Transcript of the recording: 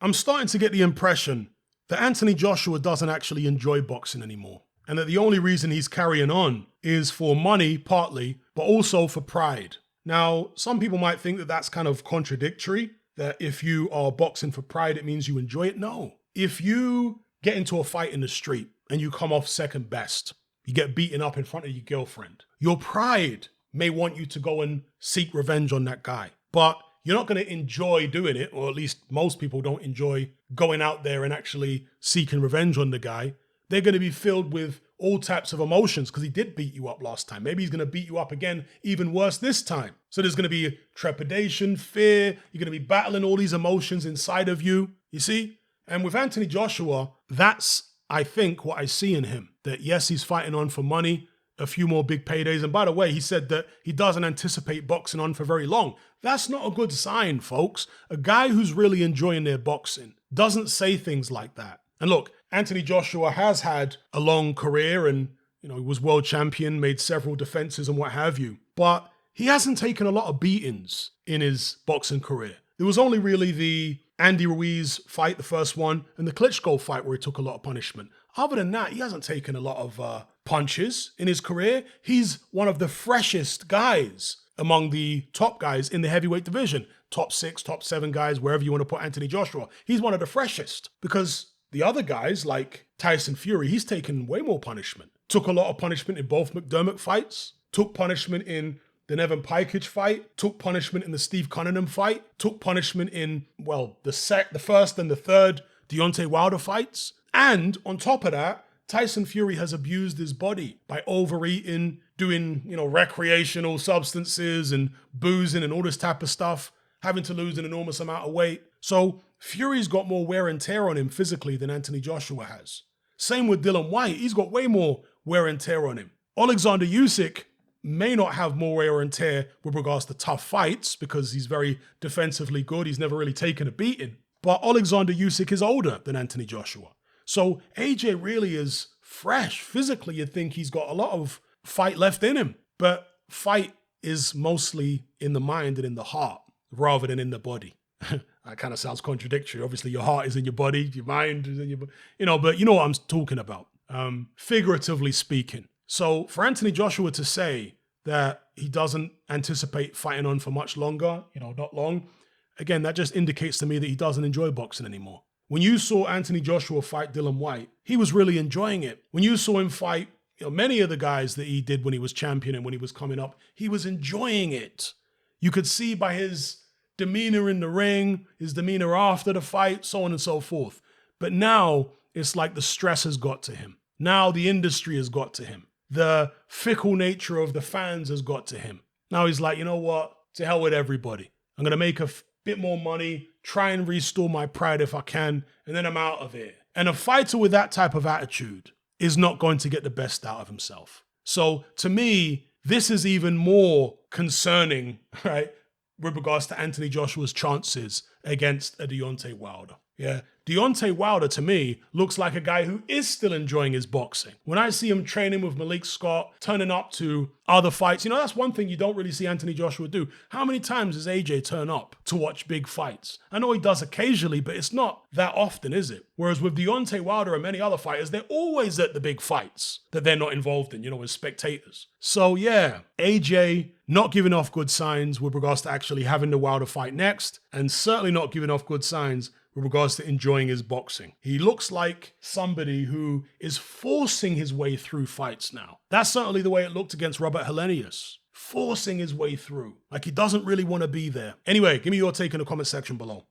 I'm starting to get the impression that Anthony Joshua doesn't actually enjoy boxing anymore. And that the only reason he's carrying on is for money, partly, but also for pride. Now, some people might think that that's kind of contradictory, that if you are boxing for pride, it means you enjoy it. No. If you get into a fight in the street and you come off second best, you get beaten up in front of your girlfriend, your pride may want you to go and seek revenge on that guy. But you're not going to enjoy doing it, or at least most people don't enjoy going out there and actually seeking revenge on the guy. They're going to be filled with all types of emotions because he did beat you up last time. Maybe he's going to beat you up again, even worse this time. So there's going to be trepidation, fear. You're going to be battling all these emotions inside of you, you see? And with Anthony Joshua, that's, I think, what I see in him. That yes, he's fighting on for money, a few more big paydays. And by the way, he said that he doesn't anticipate boxing on for very long. That's not a good sign, folks. A guy who's really enjoying their boxing doesn't say things like that. And look, Anthony Joshua has had a long career and, he was world champion, made several defenses and what have you. But he hasn't taken a lot of beatings in his boxing career. There was only really the Andy Ruiz fight, the first one, and the Klitschko fight where he took a lot of punishment. Other than that, he hasn't taken a lot of punches in his career. He's one of the freshest guys among the top guys in the heavyweight division. Top 6, top 7 guys, wherever you want to put Anthony Joshua. He's one of the freshest because the other guys like Tyson Fury, he's taken way more punishment. Took a lot of punishment in both McDermott fights. Took punishment in the Nevin Pajkic fight. Took punishment in the Steve Cunningham fight. Took punishment in, the first and the third Deontay Wilder fights. And on top of that, Tyson Fury has abused his body by overeating, doing, recreational substances and boozing and all this type of stuff, having to lose an enormous amount of weight. So Fury's got more wear and tear on him physically than Anthony Joshua has. Same with Dillian Whyte. He's got way more wear and tear on him. Alexander Usyk may not have more wear and tear with regards to tough fights because he's very defensively good. He's never really taken a beating. But Alexander Usyk is older than Anthony Joshua. So AJ really is fresh. Physically, you'd think he's got a lot of fight left in him. But fight is mostly in the mind and in the heart rather than in the body. That kind of sounds contradictory. Obviously, your heart is in your body, your mind is in your body, but you know what I'm talking about, figuratively speaking. So for Anthony Joshua to say that he doesn't anticipate fighting on for much longer, not long, again, that just indicates to me that he doesn't enjoy boxing anymore. When you saw Anthony Joshua fight Dillian Whyte, he was really enjoying it. When you saw him fight, many of the guys that he did when he was champion and when he was coming up, he was enjoying it. You could see by his demeanor in the ring, his demeanor after the fight, so on and so forth. But now it's like the stress has got to him. Now the industry has got to him. The fickle nature of the fans has got to him. Now he's like, you know what? To hell with everybody. I'm going to make a bit more money, try and restore my pride if I can, and then I'm out of it. And a fighter with that type of attitude is not going to get the best out of himself. So to me, this is even more concerning, right, with regards to Anthony Joshua's chances against a Deontay Wilder. Yeah, Deontay Wilder to me looks like a guy who is still enjoying his boxing. When I see him training with Malik Scott, turning up to other fights, that's one thing you don't really see Anthony Joshua do. How many times does AJ turn up to watch big fights? I know he does occasionally, but it's not that often, is it? Whereas with Deontay Wilder and many other fighters, they're always at the big fights that they're not involved in, as spectators. So yeah, AJ not giving off good signs with regards to actually having the Wilder fight next, and certainly not giving off good signs with regards to enjoying his boxing. He looks like somebody who is forcing his way through fights now. That's certainly the way it looked against Robert Helenius. Forcing his way through. Like he doesn't really want to be there. Anyway, give me your take in the comment section below.